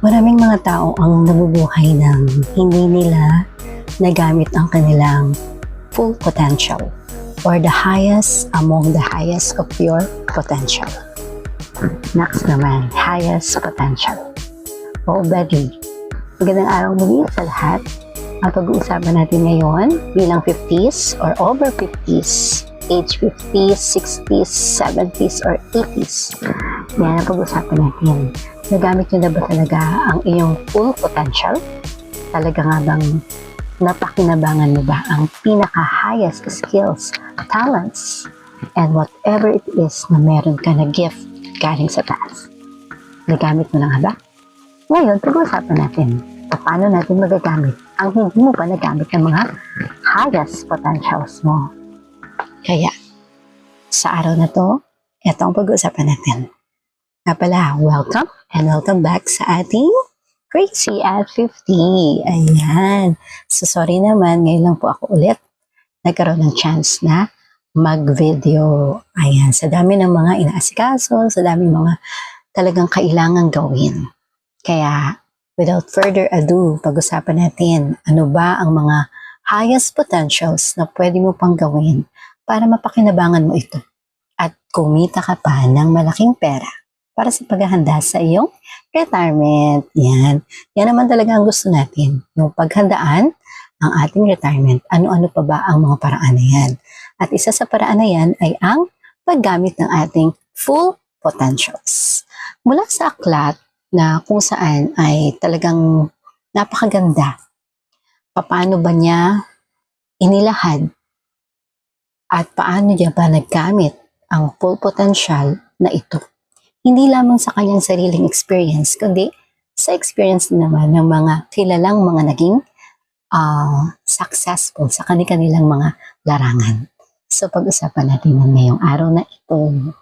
Maraming mga tao ang nabubuhay ng hindi nila nagamit ang kanilang full potential or the highest among the highest of your potential. Next naman, highest potential. O buddy, magandang araw muli sa lahat. Ang pag-uusapan natin ngayon bilang 50s or over 50s, age 50s, 60s, 70s, or 80s. Yan ang pag-uusapan natin. Nagamit nyo na ba talaga ang iyong full potential? Talaga nga bang napakinabangan mo ba ang pinaka-highest skills, talents, and whatever it is na meron ka na gift galing sa taas? Nagamit mo na nga ba? Ngayon, pag-uusapan natin paano natin magagamit ang hindi mo pa nagamit ng mga highest potentials mo. Kaya, sa araw na to, ito ang pag-uusapan natin. Nga pala, welcome and welcome back sa ating Crazy at 50. Ayan. So, sorry naman, ngayon lang po ako ulit nagkaroon ng chance na mag-video. Ayan, sa dami ng mga inaasikaso, sa dami mga talagang kailangan gawin. Kaya, without further ado, pag-usapan natin ano ba ang mga highest potentials na pwede mo pang gawin para mapakinabangan mo ito at kumita ka pa ng malaking pera para sa paghahanda sa iyong retirement. Yan. Yan naman talaga ang gusto natin. Yung paghandaan ang ating retirement. Ano-ano pa ba ang mga paraan na yan? At isa sa paraan na yan ay ang paggamit ng ating full potentials. Mula sa aklat na kung saan ay talagang napakaganda. Paano ba niya inilahad at paano niya ba naggamit ang full potential na ito? Hindi lamang sa kanyang sariling experience, kundi sa experience naman ng mga kilalang mga naging successful sa kanilang mga larangan. So pag-usapan natin ngayong araw na ito.